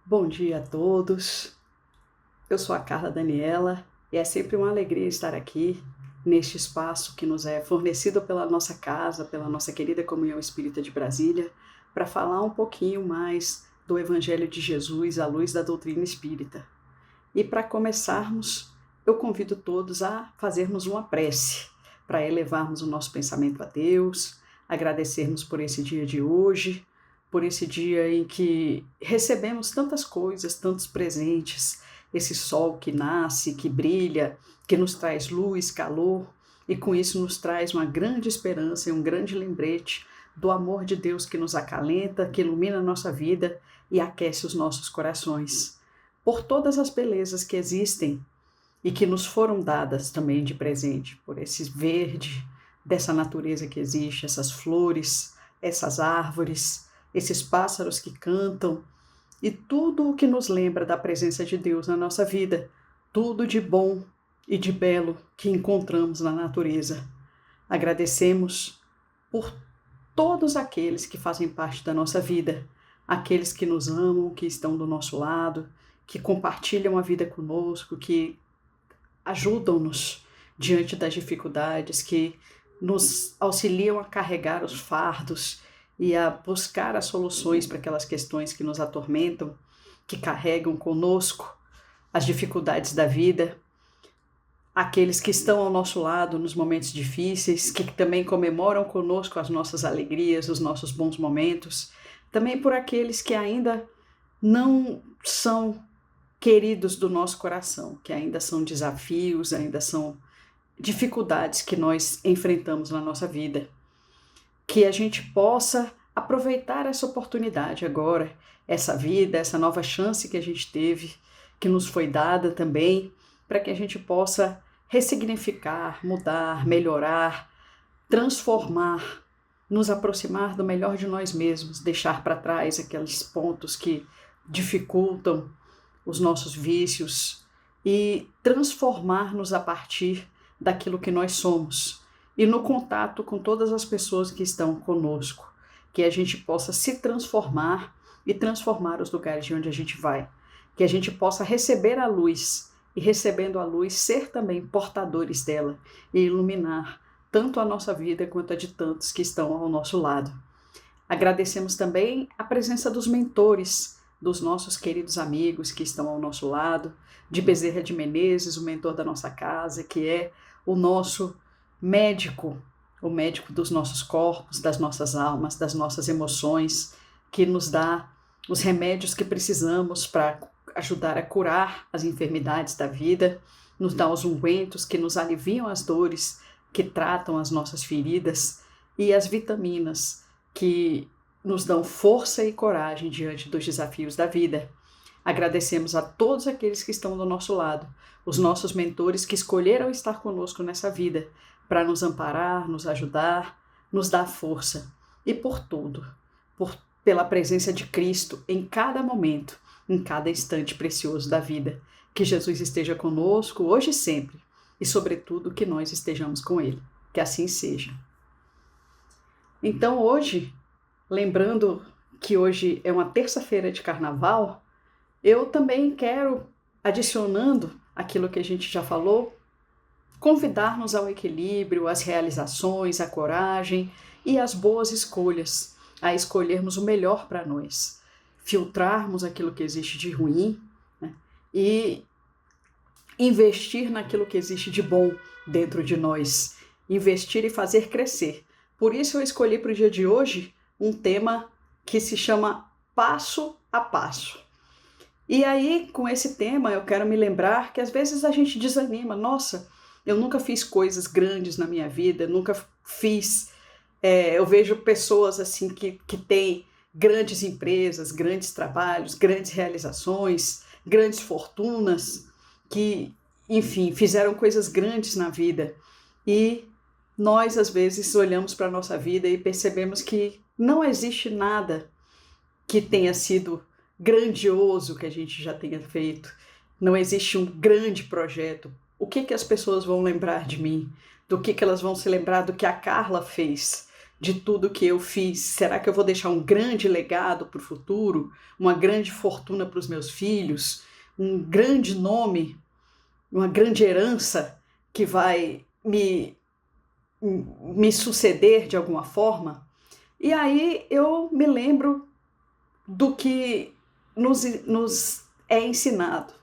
Bom dia a todos. Eu sou a Carla Daniela e é sempre uma alegria estar aqui neste espaço que nos é fornecido pela nossa casa, pela nossa querida Comunhão Espírita de Brasília, para falar um pouquinho mais do Evangelho de Jesus à luz da doutrina espírita. E para começarmos, eu convido todos a fazermos uma prece para elevarmos o nosso pensamento a Deus, agradecermos por esse dia de hoje, por esse dia em que recebemos tantas coisas, tantos presentes, esse sol que nasce, que brilha, que nos traz luz, calor, e com isso nos traz uma grande esperança e um grande lembrete do amor de Deus que nos acalenta, que ilumina a nossa vida e aquece os nossos corações. Por todas as belezas que existem e que nos foram dadas também de presente, por esse verde dessa natureza que existe, essas flores, essas árvores, esses pássaros que cantam, e tudo o que nos lembra da presença de Deus na nossa vida, tudo de bom e de belo que encontramos na natureza. Agradecemos por todos aqueles que fazem parte da nossa vida, aqueles que nos amam, que estão do nosso lado, que compartilham a vida conosco, que ajudam-nos diante das dificuldades, que nos auxiliam a carregar os fardos e a buscar as soluções para aquelas questões que nos atormentam, que carregam conosco as dificuldades da vida, aqueles que estão ao nosso lado nos momentos difíceis, que também comemoram conosco as nossas alegrias, os nossos bons momentos, também por aqueles que ainda não são queridos do nosso coração, que ainda são desafios, ainda são dificuldades que nós enfrentamos na nossa vida. Que a gente possa aproveitar essa oportunidade agora, essa vida, essa nova chance que a gente teve, que nos foi dada também, para que a gente possa ressignificar, mudar, melhorar, transformar, nos aproximar do melhor de nós mesmos, deixar para trás aqueles pontos que dificultam os nossos vícios e transformar-nos a partir daquilo que nós somos e no contato com todas as pessoas que estão conosco, que a gente possa se transformar e transformar os lugares de onde a gente vai, que a gente possa receber a luz e, recebendo a luz, ser também portadores dela e iluminar tanto a nossa vida quanto a de tantos que estão ao nosso lado. Agradecemos também a presença dos mentores, dos nossos queridos amigos que estão ao nosso lado, de Bezerra de Menezes, o mentor da nossa casa, que é o nosso médico, o médico dos nossos corpos, das nossas almas, das nossas emoções, que nos dá os remédios que precisamos para ajudar a curar as enfermidades da vida, nos dá os ungüentos que nos aliviam as dores, que tratam as nossas feridas, e as vitaminas que nos dão força e coragem diante dos desafios da vida. Agradecemos a todos aqueles que estão do nosso lado, os nossos mentores que escolheram estar conosco nessa vida, para nos amparar, nos ajudar, nos dar força. E por tudo, pela presença de Cristo em cada momento, em cada instante precioso da vida. Que Jesus esteja conosco hoje e sempre, e sobretudo que nós estejamos com Ele. Que assim seja. Então hoje, lembrando que hoje é uma terça-feira de carnaval, eu também quero, adicionando aquilo que a gente já falou, convidar-nos ao equilíbrio, às realizações, à coragem e às boas escolhas, a escolhermos o melhor para nós, filtrarmos aquilo que existe de ruim, né, e investir naquilo que existe de bom dentro de nós, investir e fazer crescer. Por isso eu escolhi para o dia de hoje um tema que se chama Passo a Passo. E aí, com esse tema, eu quero me lembrar que às vezes a gente desanima. Nossa, eu nunca fiz coisas grandes na minha vida, nunca fiz... eu vejo pessoas assim que têm grandes empresas, grandes trabalhos, grandes realizações, grandes fortunas, que, enfim, fizeram coisas grandes na vida. E nós, às vezes, olhamos para a nossa vida e percebemos que não existe nada que tenha sido grandioso que a gente já tenha feito. Não existe um grande projeto. O que as pessoas vão lembrar de mim? Do que elas vão se lembrar do que a Carla fez? de tudo que eu fiz? Será que eu vou deixar um grande legado para o futuro? Uma grande fortuna para os meus filhos? Um grande nome? Uma grande herança que vai me suceder de alguma forma? E aí eu me lembro do que nos é ensinado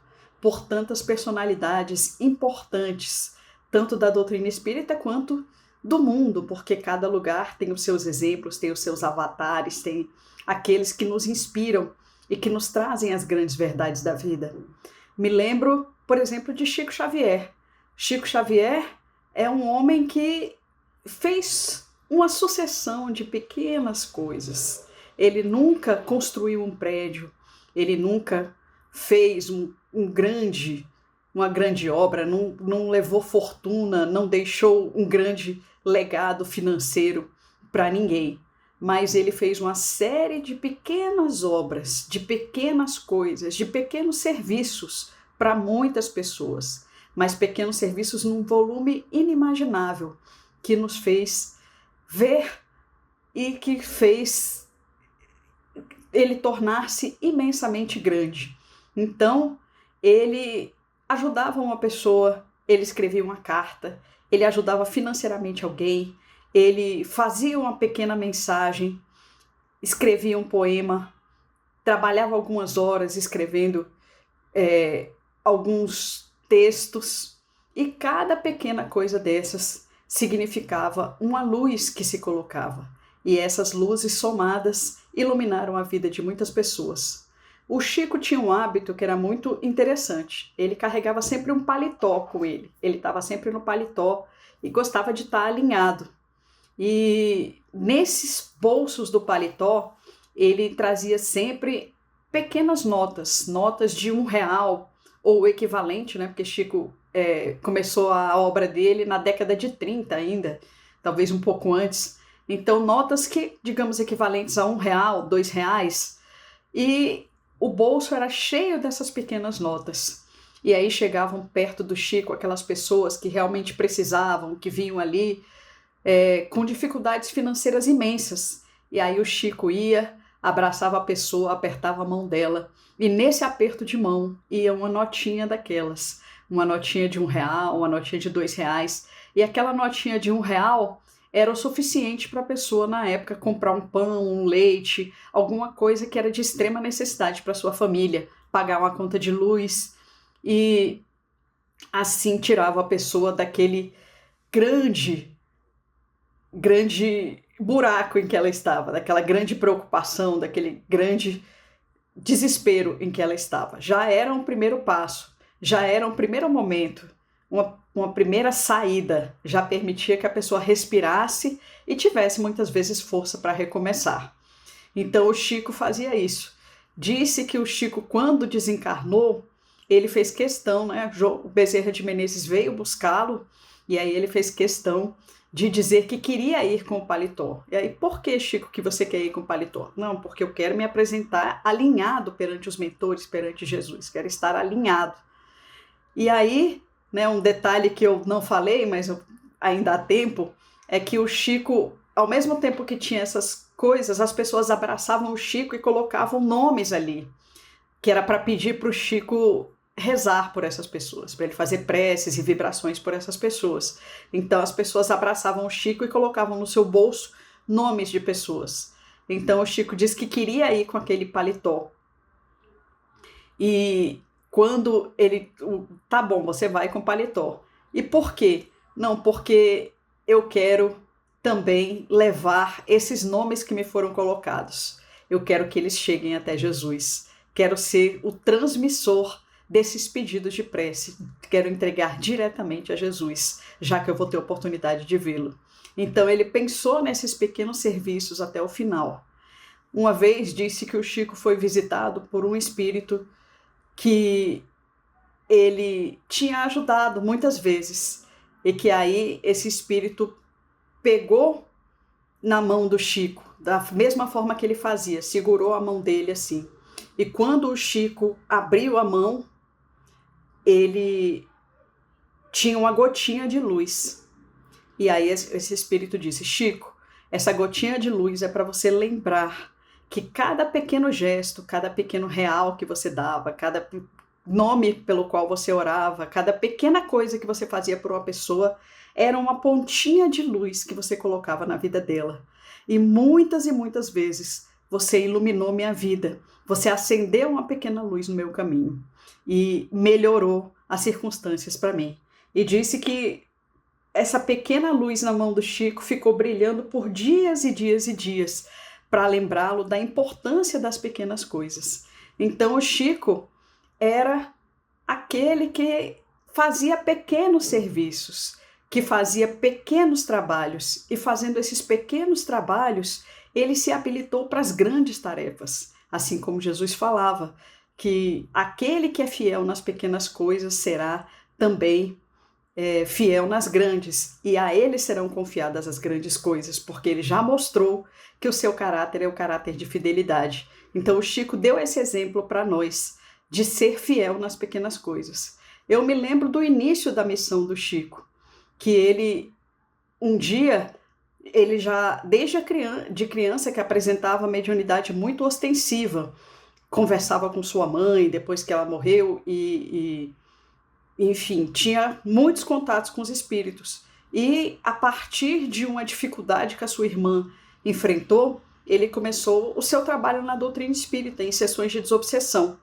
por tantas personalidades importantes, tanto da doutrina espírita quanto do mundo, porque cada lugar tem os seus exemplos, tem os seus avatares, tem aqueles que nos inspiram e que nos trazem as grandes verdades da vida. Me lembro, por exemplo, de Chico Xavier. Chico Xavier é um homem que fez uma sucessão de pequenas coisas. Ele nunca construiu um prédio, ele nunca fez uma grande obra, não levou fortuna, não deixou um grande legado financeiro para ninguém. Mas ele fez uma série de pequenas obras, de pequenas coisas, de pequenos serviços para muitas pessoas, mas pequenos serviços num volume inimaginável, que nos fez ver e que fez ele tornar-se imensamente grande. Então, ele ajudava uma pessoa, ele escrevia uma carta, ele ajudava financeiramente alguém, ele fazia uma pequena mensagem, escrevia um poema, trabalhava algumas horas escrevendo alguns textos, e cada pequena coisa dessas significava uma luz que se colocava. E essas luzes somadas iluminaram a vida de muitas pessoas. O Chico tinha um hábito que era muito interessante. Ele carregava sempre um paletó com ele. Ele estava sempre no paletó e gostava de estar alinhado. E nesses bolsos do paletó, ele trazia sempre pequenas notas de R$1, ou o equivalente, né? Porque Chico começou a obra dele na década de 30 ainda, talvez um pouco antes. Então, notas que, digamos, equivalentes a R$1, R$2, e o bolso era cheio dessas pequenas notas. E aí chegavam perto do Chico aquelas pessoas que realmente precisavam, que vinham ali com dificuldades financeiras imensas. E aí o Chico ia, abraçava a pessoa, apertava a mão dela, e nesse aperto de mão ia uma notinha daquelas, uma notinha de R$1, uma notinha de R$2, e aquela notinha de R$1 era o suficiente para a pessoa, na época, comprar um pão, um leite, alguma coisa que era de extrema necessidade para sua família, pagar uma conta de luz, e assim tirava a pessoa daquele grande buraco em que ela estava, daquela grande preocupação, daquele grande desespero em que ela estava. Já era um primeiro passo, já era um primeiro momento, uma primeira saída, já permitia que a pessoa respirasse e tivesse muitas vezes força para recomeçar. Então o Chico fazia isso. Disse que o Chico, quando desencarnou, ele fez questão, né? O Bezerra de Menezes veio buscá-lo, e aí ele fez questão de dizer que queria ir com o paletó. E aí, por que, Chico, que você quer ir com o paletó? Não, porque eu quero me apresentar alinhado perante os mentores, perante Jesus, quero estar alinhado. E aí, né, um detalhe que eu não falei, mas ainda há tempo, é que o Chico, ao mesmo tempo que tinha essas coisas, as pessoas abraçavam o Chico e colocavam nomes ali, que era para pedir para o Chico rezar por essas pessoas, para ele fazer preces e vibrações por essas pessoas. Então as pessoas abraçavam o Chico e colocavam no seu bolso nomes de pessoas. Então o Chico disse que queria ir com aquele paletó. E quando ele... Tá bom, você vai com paletó. E por quê? Não, porque eu quero também levar esses nomes que me foram colocados. Eu quero que eles cheguem até Jesus. Quero ser o transmissor desses pedidos de prece. Quero entregar diretamente a Jesus, já que eu vou ter oportunidade de vê-lo. Então ele pensou nesses pequenos serviços até o final. Uma vez disse que o Chico foi visitado por um espírito que ele tinha ajudado muitas vezes, e que aí esse espírito pegou na mão do Chico, da mesma forma que ele fazia, segurou a mão dele assim. E quando o Chico abriu a mão, ele tinha uma gotinha de luz. E aí esse espírito disse: Chico, Essa gotinha de luz é para você lembrar que cada pequeno gesto, cada pequeno real que você dava, cada nome pelo qual você orava, cada pequena coisa que você fazia por uma pessoa, era uma pontinha de luz que você colocava na vida dela. E muitas vezes você iluminou minha vida, você acendeu uma pequena luz no meu caminho e melhorou as circunstâncias para mim. E disse que essa pequena luz na mão do Chico ficou brilhando por dias e dias e dias, para lembrá-lo da importância das pequenas coisas. Então o Chico era aquele que fazia pequenos serviços, que fazia pequenos trabalhos, e fazendo esses pequenos trabalhos, ele se habilitou para as grandes tarefas, assim como Jesus falava, que aquele que é fiel nas pequenas coisas será também fiel nas grandes, e a ele serão confiadas as grandes coisas, porque ele já mostrou que o seu caráter é o caráter de fidelidade. Então o Chico deu esse exemplo para nós, de ser fiel nas pequenas coisas. Eu me lembro do início da missão do Chico, que ele, um dia, ele já, desde de criança, que apresentava mediunidade muito ostensiva, conversava com sua mãe depois que ela morreu enfim, tinha muitos contatos com os espíritos. E a partir de uma dificuldade que a sua irmã enfrentou, ele começou o seu trabalho na doutrina espírita, em sessões de desobsessão.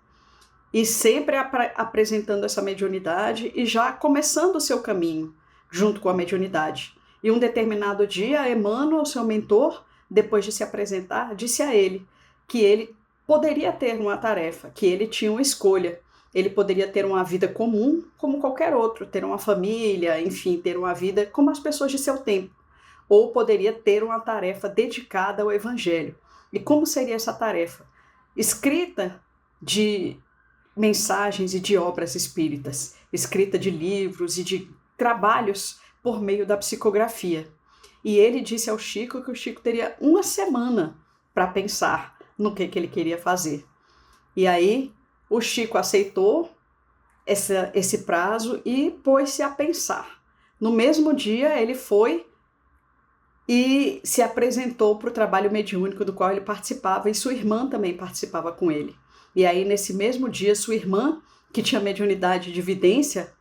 E sempre apresentando essa mediunidade e já começando o seu caminho junto com a mediunidade. E um determinado dia, Emmanuel, seu mentor, depois de se apresentar, disse a ele que ele poderia ter uma tarefa, que ele tinha uma escolha. Ele poderia ter uma vida comum como qualquer outro, ter uma família, enfim, ter uma vida como as pessoas de seu tempo. Ou poderia ter uma tarefa dedicada ao Evangelho. E como seria essa tarefa? Escrita de mensagens e de obras espíritas, escrita de livros e de trabalhos por meio da psicografia. E ele disse ao Chico que o Chico teria uma semana para pensar no que ele queria fazer. E aí o Chico aceitou esse prazo e pôs-se a pensar. No mesmo dia ele foi e se apresentou para o trabalho mediúnico do qual ele participava, e sua irmã também participava com ele. E aí, nesse mesmo dia, sua irmã, que tinha mediunidade de vidência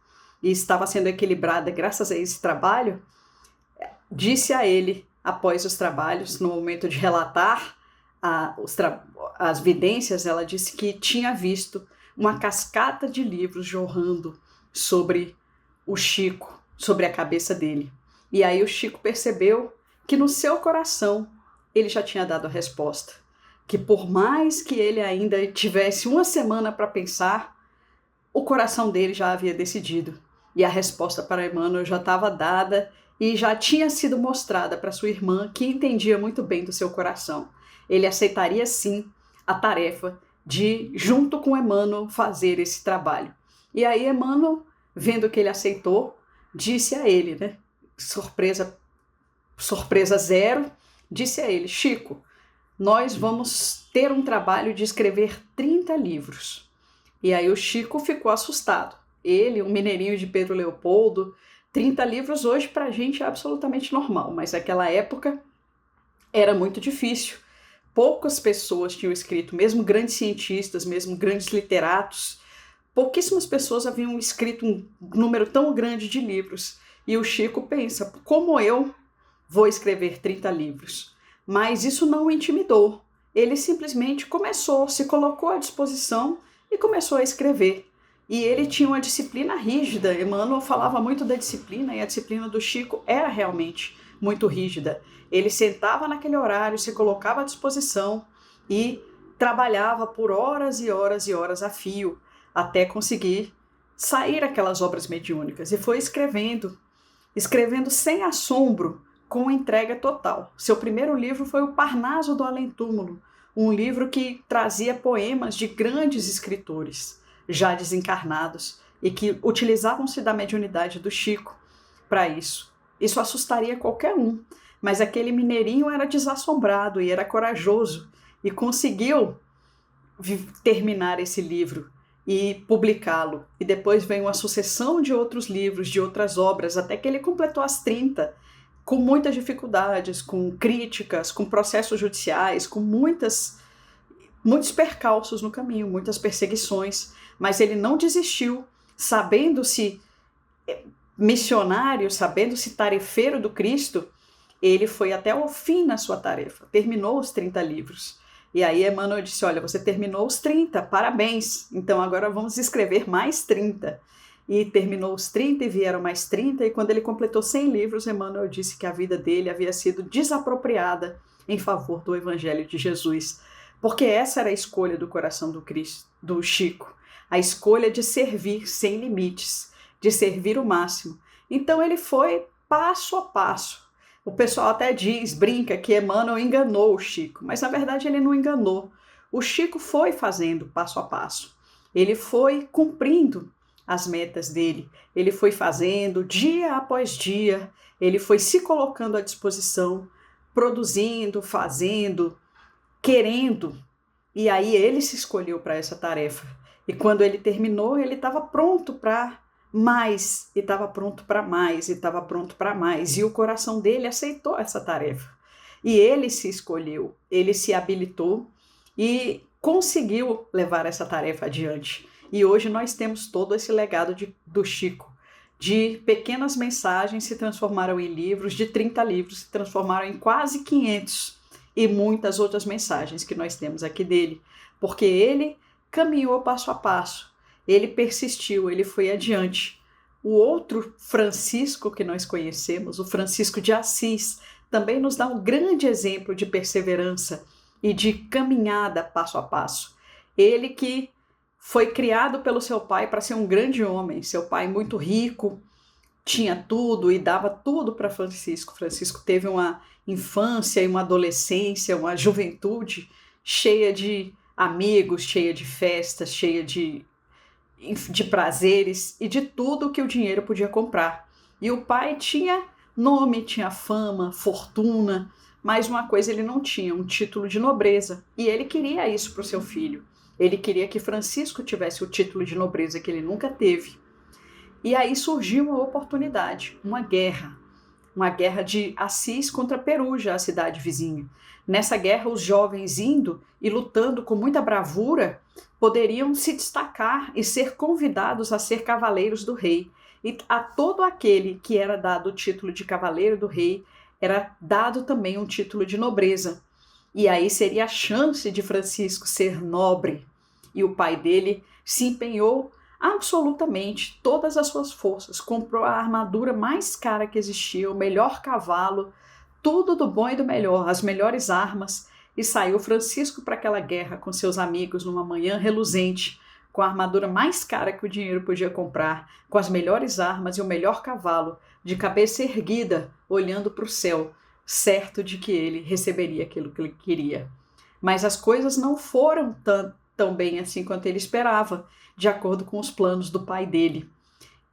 e estava sendo equilibrada graças a esse trabalho, disse a ele, após os trabalhos, no momento de relatar as vidências, ela disse que tinha visto uma cascata de livros jorrando sobre o Chico, sobre a cabeça dele. E aí o Chico percebeu que no seu coração ele já tinha dado a resposta. Que por mais que ele ainda tivesse uma semana para pensar, o coração dele já havia decidido. E a resposta para Emmanuel já estava dada e já tinha sido mostrada para sua irmã, que entendia muito bem do seu coração. Ele aceitaria sim a tarefa de, junto com Emmanuel, fazer esse trabalho. E aí Emmanuel, vendo que ele aceitou, disse a ele, né, surpresa zero, disse a ele: Chico, nós vamos ter um trabalho de escrever 30 livros. E aí o Chico ficou assustado. Ele, um mineirinho de Pedro Leopoldo, 30 livros hoje para a gente é absolutamente normal, mas naquela época era muito difícil. Poucas pessoas tinham escrito, mesmo grandes cientistas, mesmo grandes literatos, pouquíssimas pessoas haviam escrito um número tão grande de livros. E o Chico pensa, como eu vou escrever 30 livros? Mas isso não o intimidou. Ele simplesmente começou, se colocou à disposição e começou a escrever. E ele tinha uma disciplina rígida. Emmanuel falava muito da disciplina, e a disciplina do Chico era realmente muito rígida. Ele sentava naquele horário, se colocava à disposição e trabalhava por horas e horas e horas a fio, até conseguir sair aquelas obras mediúnicas. E foi escrevendo sem assombro, com entrega total. Seu primeiro livro foi O Parnaso do Além-Túmulo, um livro que trazia poemas de grandes escritores, já desencarnados, e que utilizavam-se da mediunidade do Chico para isso. Isso assustaria qualquer um, mas aquele mineirinho era desassombrado e era corajoso, e conseguiu terminar esse livro e publicá-lo. E depois veio uma sucessão de outros livros, de outras obras, até que ele completou as 30, com muitas dificuldades, com críticas, com processos judiciais, com muitos percalços no caminho, muitas perseguições, mas ele não desistiu, sabendo-se missionário, sabendo-se tarefeiro do Cristo, ele foi até o fim na sua tarefa, terminou os 30 livros. E aí Emmanuel disse, olha, você terminou os 30, parabéns, então agora vamos escrever mais 30. E terminou os 30 e vieram mais 30, e quando ele completou 100 livros, Emmanuel disse que a vida dele havia sido desapropriada em favor do Evangelho de Jesus, porque essa era a escolha do coração do Chico, a escolha de servir sem limites, de servir o máximo. Então ele foi passo a passo. O pessoal até brinca que Emmanuel enganou o Chico, mas na verdade ele não enganou. O Chico foi fazendo passo a passo. Ele foi cumprindo as metas dele. Ele foi fazendo dia após dia. Ele foi se colocando à disposição, produzindo, fazendo, querendo. E aí ele se escolheu para essa tarefa. E quando ele terminou, ele estava pronto para mais, e estava pronto para mais, e estava pronto para mais. E o coração dele aceitou essa tarefa. E ele se escolheu, ele se habilitou e conseguiu levar essa tarefa adiante. E hoje nós temos todo esse legado do Chico. De pequenas mensagens se transformaram em livros, de 30 livros se transformaram em quase 500. E muitas outras mensagens que nós temos aqui dele. Porque ele caminhou passo a passo. Ele persistiu, ele foi adiante. O outro Francisco que nós conhecemos, o Francisco de Assis, também nos dá um grande exemplo de perseverança e de caminhada passo a passo. Ele que foi criado pelo seu pai para ser um grande homem, seu pai muito rico, tinha tudo e dava tudo para Francisco. Francisco teve uma infância e uma adolescência, uma juventude cheia de amigos, cheia de festas, cheia de prazeres e de tudo que o dinheiro podia comprar. E o pai tinha nome, tinha fama, fortuna, mas uma coisa ele não tinha, um título de nobreza. E ele queria isso para o seu filho. Ele queria que Francisco tivesse o título de nobreza que ele nunca teve. E aí surgiu uma oportunidade, uma guerra de Assis contra Peruja, a cidade vizinha. Nessa guerra, os jovens indo e lutando com muita bravura poderiam se destacar e ser convidados a ser cavaleiros do rei. E a todo aquele que era dado o título de cavaleiro do rei, era dado também um título de nobreza. E aí seria a chance de Francisco ser nobre. E o pai dele se empenhou absolutamente todas as suas forças, comprou a armadura mais cara que existia, o melhor cavalo, tudo do bom e do melhor, as melhores armas, e saiu Francisco para aquela guerra com seus amigos numa manhã reluzente, com a armadura mais cara que o dinheiro podia comprar, com as melhores armas e o melhor cavalo, de cabeça erguida, olhando para o céu, certo de que ele receberia aquilo que ele queria. Mas as coisas não foram tão bem assim quanto ele esperava, de acordo com os planos do pai dele.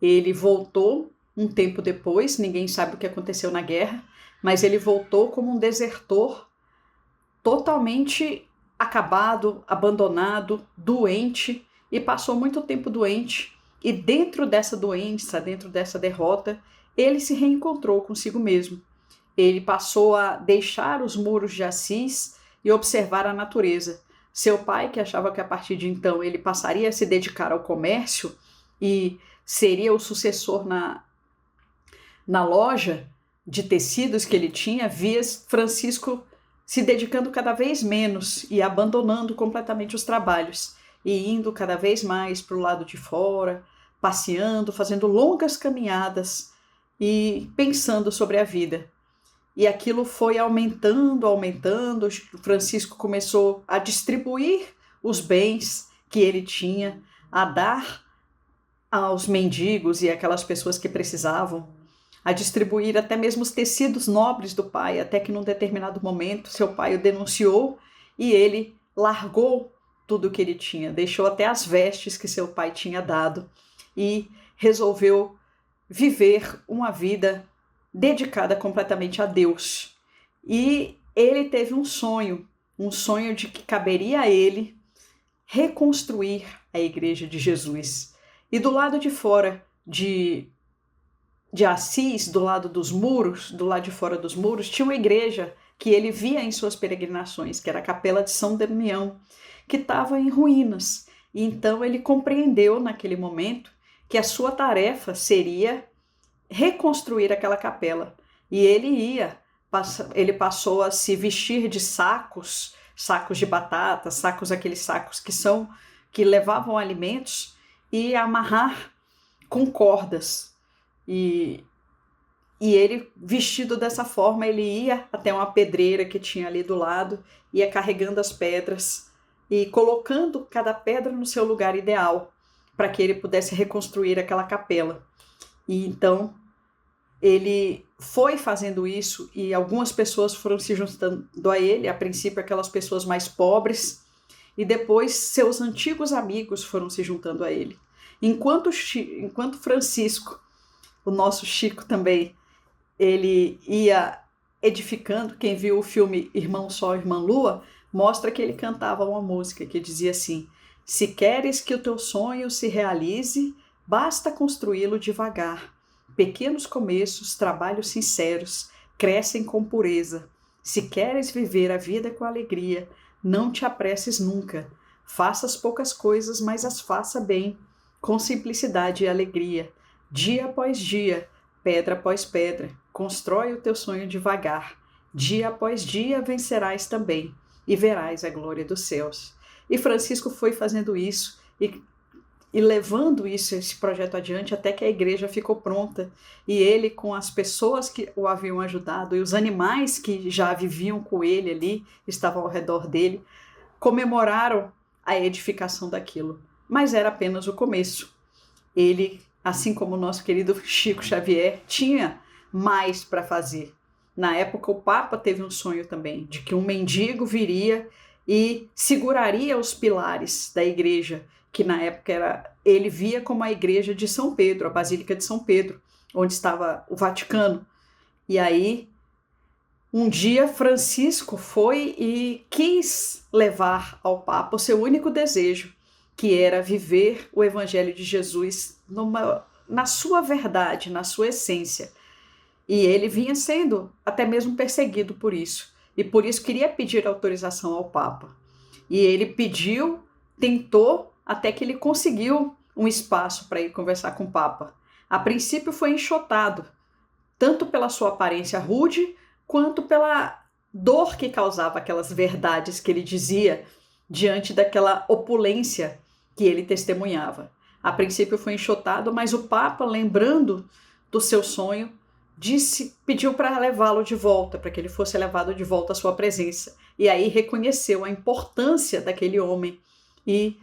Ele voltou um tempo depois, ninguém sabe o que aconteceu na guerra, mas ele voltou como um desertor, totalmente acabado, abandonado, doente, e passou muito tempo doente. E dentro dessa doença, dentro dessa derrota, ele se reencontrou consigo mesmo. Ele passou a deixar os muros de Assis e observar a natureza. Seu pai, que achava que a partir de então ele passaria a se dedicar ao comércio e seria o sucessor na loja de tecidos que ele tinha, via Francisco se dedicando cada vez menos e abandonando completamente os trabalhos e indo cada vez mais para o lado de fora, passeando, fazendo longas caminhadas e pensando sobre a vida. E aquilo foi aumentando. Francisco começou a distribuir os bens que ele tinha, a dar aos mendigos e aquelas pessoas que precisavam, a distribuir até mesmo os tecidos nobres do pai, até que num determinado momento seu pai o denunciou e ele largou tudo o que ele tinha, deixou até as vestes que seu pai tinha dado e resolveu viver uma vida dedicada completamente a Deus. E ele teve um sonho de que caberia a ele reconstruir a Igreja de Jesus. E do lado de fora de de Assis, do lado dos muros, do lado de fora dos muros, tinha uma igreja que ele via em suas peregrinações, que era a Capela de São Damião, que estava em ruínas. E então ele compreendeu naquele momento que a sua tarefa seria reconstruir aquela capela. E ele passou a se vestir de sacos de batata, aqueles sacos que levavam alimentos, e amarrar com cordas. E ele, vestido dessa forma, ele ia até uma pedreira que tinha ali do lado, ia carregando as pedras e colocando cada pedra no seu lugar ideal, para que ele pudesse reconstruir aquela capela. E então ele foi fazendo isso, e algumas pessoas foram se juntando a ele, a princípio aquelas pessoas mais pobres, e depois seus antigos amigos foram se juntando a ele. Enquanto Francisco, o nosso Chico também, ele ia edificando. Quem viu o filme Irmão Sol, Irmã Lua, mostra que ele cantava uma música que dizia assim: se queres que o teu sonho se realize, basta construí-lo devagar. Pequenos começos, trabalhos sinceros, crescem com pureza. Se queres viver a vida com alegria, não te apresses nunca. Faça as poucas coisas, mas as faça bem, com simplicidade e alegria. Dia após dia, pedra após pedra, constrói o teu sonho devagar. Dia após dia vencerás também, e verás a glória dos céus. E Francisco foi fazendo isso e levando esse projeto adiante até que a igreja ficou pronta. E ele, com as pessoas que o haviam ajudado e os animais que já viviam com ele ali, estavam ao redor dele, comemoraram a edificação daquilo. Mas era apenas o começo. Ele, assim como o nosso querido Chico Xavier, tinha mais para fazer. Na época, o Papa teve um sonho também, de que um mendigo viria e seguraria os pilares da igreja, que na época ele via como a igreja de São Pedro, a Basílica de São Pedro, onde estava o Vaticano. E aí, um dia, Francisco foi e quis levar ao Papa o seu único desejo, que era viver o Evangelho de Jesus na sua verdade, na sua essência. E ele vinha sendo até mesmo perseguido por isso. E por isso queria pedir autorização ao Papa. E ele pediu, tentou, até que ele conseguiu um espaço para ir conversar com o Papa. A princípio foi enxotado, tanto pela sua aparência rude, quanto pela dor que causava aquelas verdades que ele dizia diante daquela opulência que ele testemunhava. A princípio foi enxotado, mas o Papa, lembrando do seu sonho, pediu para levá-lo de volta, para que ele fosse levado de volta à sua presença. E aí reconheceu a importância daquele homem e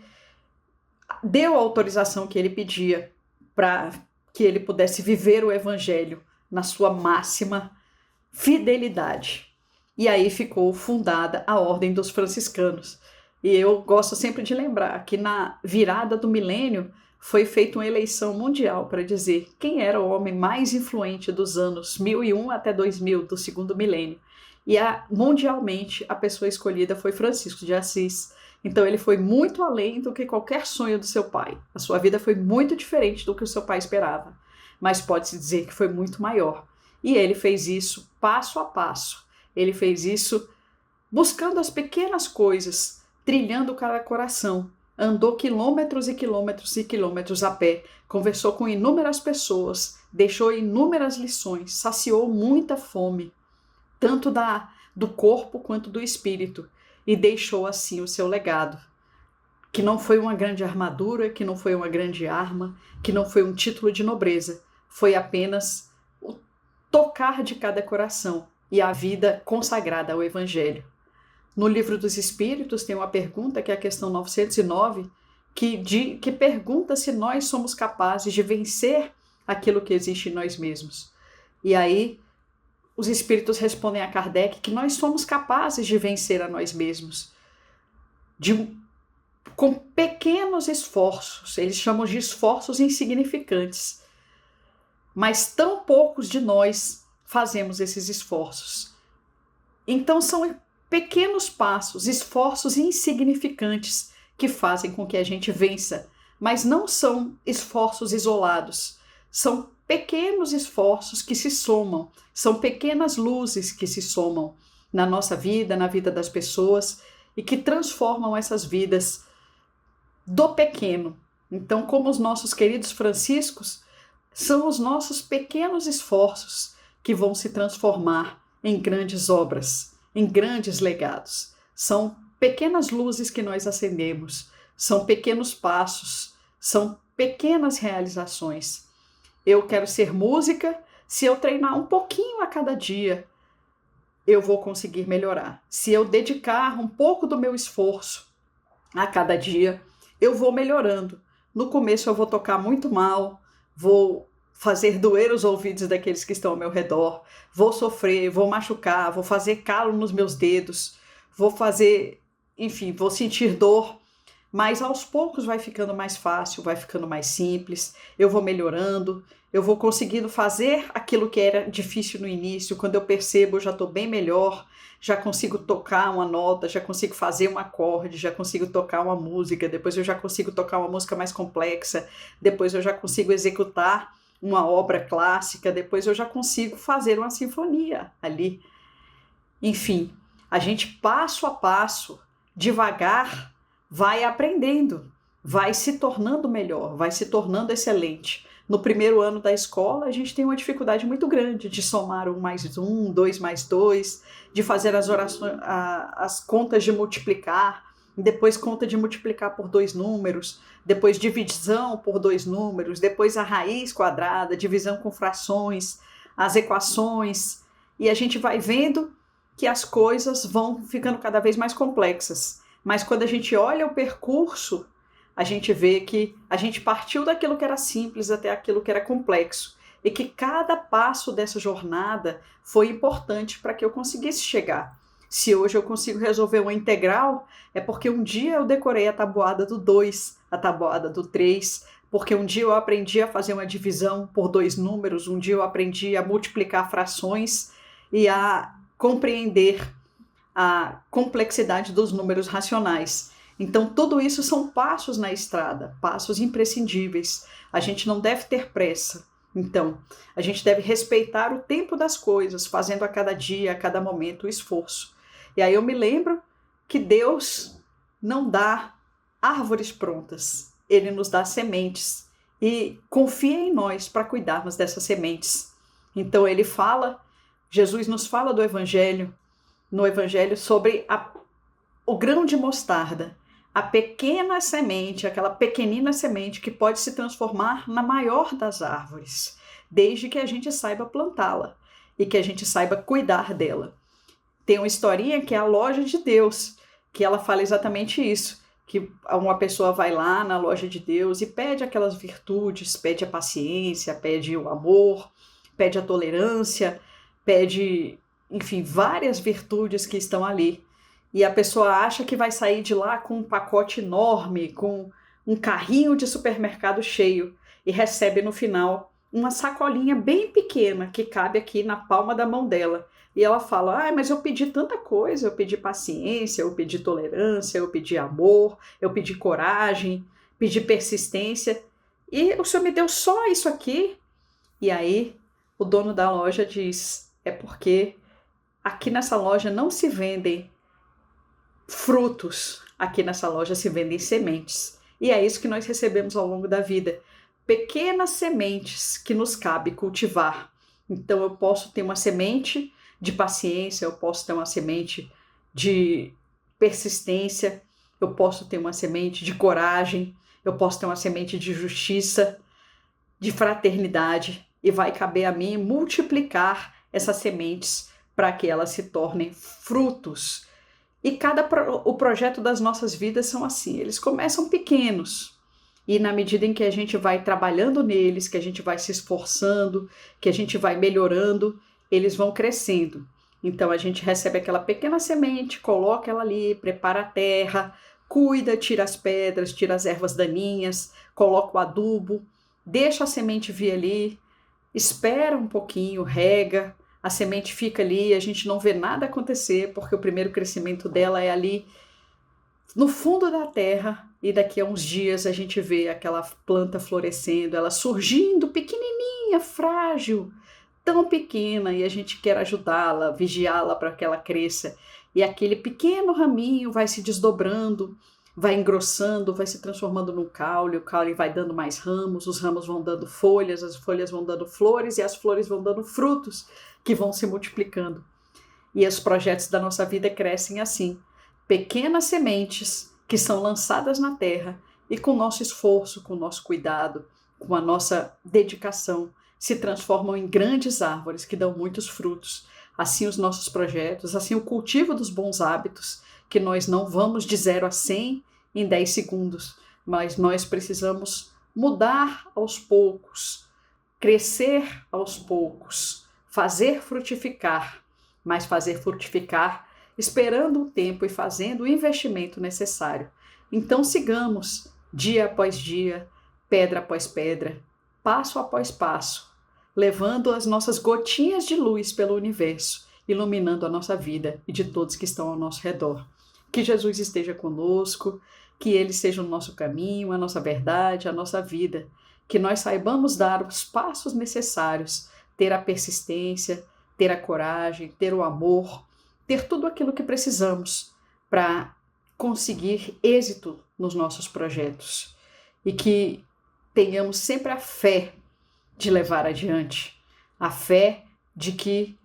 deu a autorização que ele pedia para que ele pudesse viver o Evangelho na sua máxima fidelidade. E aí ficou fundada a Ordem dos Franciscanos. E eu gosto sempre de lembrar que na virada do milênio foi feita uma eleição mundial para dizer quem era o homem mais influente dos anos 1001 até 2000, do segundo milênio. E mundialmente a pessoa escolhida foi Francisco de Assis. Então ele foi muito além do que qualquer sonho do seu pai. A sua vida foi muito diferente do que o seu pai esperava, mas pode-se dizer que foi muito maior. E ele fez isso passo a passo. Ele fez isso buscando as pequenas coisas, trilhando cada coração. Andou quilômetros e quilômetros e quilômetros a pé, conversou com inúmeras pessoas, deixou inúmeras lições, saciou muita fome, tanto do corpo quanto do espírito, e deixou assim o seu legado, que não foi uma grande armadura, que não foi uma grande arma, que não foi um título de nobreza, foi apenas o tocar de cada coração e a vida consagrada ao Evangelho. No Livro dos Espíritos tem uma pergunta, que é a questão 909, que pergunta se nós somos capazes de vencer aquilo que existe em nós mesmos. E aí os Espíritos respondem a Kardec que nós somos capazes de vencer a nós mesmos, com pequenos esforços. Eles chamam de esforços insignificantes. Mas tão poucos de nós fazemos esses esforços. Então são pequenos passos, esforços insignificantes que fazem com que a gente vença, mas não são esforços isolados, são pequenos esforços que se somam, são pequenas luzes que se somam na nossa vida, na vida das pessoas e que transformam essas vidas do pequeno. Então, como os nossos queridos franciscos, são os nossos pequenos esforços que vão se transformar em grandes obras, em grandes legados. São pequenas luzes que nós acendemos, são pequenos passos, são pequenas realizações. Eu quero ser música, se eu treinar um pouquinho a cada dia, eu vou conseguir melhorar. Se eu dedicar um pouco do meu esforço a cada dia, eu vou melhorando. No começo eu vou tocar muito mal, vou fazer doer os ouvidos daqueles que estão ao meu redor, vou sofrer, vou machucar, vou fazer calo nos meus dedos, vou sentir dor, mas aos poucos vai ficando mais fácil, vai ficando mais simples, eu vou melhorando, eu vou conseguindo fazer aquilo que era difícil no início, quando eu percebo eu já estou bem melhor, já consigo tocar uma nota, já consigo fazer um acorde, já consigo tocar uma música, depois eu já consigo tocar uma música mais complexa, depois eu já consigo executar uma obra clássica, depois eu já consigo fazer uma sinfonia ali. Enfim, a gente passo a passo, devagar, vai aprendendo, vai se tornando melhor, vai se tornando excelente. No primeiro ano da escola, a gente tem uma dificuldade muito grande de somar 1 mais 1, 2 mais 2, de fazer as orações, as contas de multiplicar, depois conta de multiplicar por 2 números, depois divisão por 2 números, depois a raiz quadrada, divisão com frações, as equações, e a gente vai vendo que as coisas vão ficando cada vez mais complexas. Mas quando a gente olha o percurso, a gente vê que a gente partiu daquilo que era simples até aquilo que era complexo. E que cada passo dessa jornada foi importante para que eu conseguisse chegar. Se hoje eu consigo resolver uma integral, é porque um dia eu decorei a tabuada do 2, a tabuada do 3, porque um dia eu aprendi a fazer uma divisão por 2 números, um dia eu aprendi a multiplicar frações e a compreender a complexidade dos números racionais. Então, tudo isso são passos na estrada, passos imprescindíveis. A gente não deve ter pressa. Então, a gente deve respeitar o tempo das coisas, fazendo a cada dia, a cada momento, o esforço. E aí eu me lembro que Deus não dá árvores prontas, Ele nos dá sementes e confia em nós para cuidarmos dessas sementes. Então, Jesus nos fala no Evangelho sobre o grão de mostarda, a pequena semente, aquela pequenina semente que pode se transformar na maior das árvores, desde que a gente saiba plantá-la e que a gente saiba cuidar dela. Tem uma historinha que é a loja de Deus, que ela fala exatamente isso, que uma pessoa vai lá na loja de Deus e pede aquelas virtudes, pede a paciência, pede o amor, pede a tolerância, pede, enfim, várias virtudes que estão ali. E a pessoa acha que vai sair de lá com um pacote enorme, com um carrinho de supermercado cheio, e recebe no final uma sacolinha bem pequena que cabe aqui na palma da mão dela. E ela fala, mas eu pedi tanta coisa, eu pedi paciência, eu pedi tolerância, eu pedi amor, eu pedi coragem, pedi persistência, e o senhor me deu só isso aqui? E aí o dono da loja diz, é porque aqui nessa loja não se vendem frutos, aqui nessa loja se vendem sementes. E é isso que nós recebemos ao longo da vida. Pequenas sementes que nos cabe cultivar. Então eu posso ter uma semente de paciência, eu posso ter uma semente de persistência, eu posso ter uma semente de coragem, eu posso ter uma semente de justiça, de fraternidade, e vai caber a mim multiplicar essas sementes para que elas se tornem frutos. E o projeto das nossas vidas são assim, eles começam pequenos, e na medida em que a gente vai trabalhando neles, que a gente vai se esforçando, que a gente vai melhorando, eles vão crescendo. Então a gente recebe aquela pequena semente, coloca ela ali, prepara a terra, cuida, tira as pedras, tira as ervas daninhas, coloca o adubo, deixa a semente vir ali, espera um pouquinho, rega, a semente fica ali, a gente não vê nada acontecer, porque o primeiro crescimento dela é ali no fundo da terra, e daqui a uns dias a gente vê aquela planta florescendo, ela surgindo pequenininha pequenininha, frágil, tão pequena, e a gente quer ajudá-la, vigiá-la para que ela cresça. E aquele pequeno raminho vai se desdobrando, vai engrossando, vai se transformando num caule, o caule vai dando mais ramos, os ramos vão dando folhas, as folhas vão dando flores e as flores vão dando frutos que vão se multiplicando. E os projetos da nossa vida crescem assim, pequenas sementes que são lançadas na terra e com o nosso esforço, com o nosso cuidado, com a nossa dedicação, se transformam em grandes árvores que dão muitos frutos. Assim os nossos projetos, assim o cultivo dos bons hábitos, que nós não vamos de 0 a 100 em 10 segundos, mas nós precisamos mudar aos poucos, crescer aos poucos, fazer frutificar, mas fazer frutificar esperando o tempo e fazendo o investimento necessário. Então sigamos, dia após dia, pedra após pedra, passo após passo, levando as nossas gotinhas de luz pelo universo, iluminando a nossa vida e de todos que estão ao nosso redor. Que Jesus esteja conosco, que Ele seja o nosso caminho, a nossa verdade, a nossa vida, que nós saibamos dar os passos necessários, ter a persistência, ter a coragem, ter o amor, ter tudo aquilo que precisamos para conseguir êxito nos nossos projetos e que tenhamos sempre a fé de levar adiante, a fé de que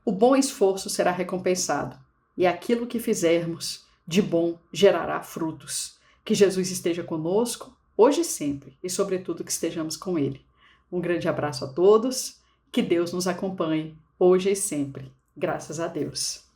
o bom esforço será recompensado e aquilo que fizermos de bom gerará frutos. Que Jesus esteja conosco, hoje e sempre, e sobretudo que estejamos com Ele. Um grande abraço a todos, que Deus nos acompanhe, hoje e sempre. Graças a Deus.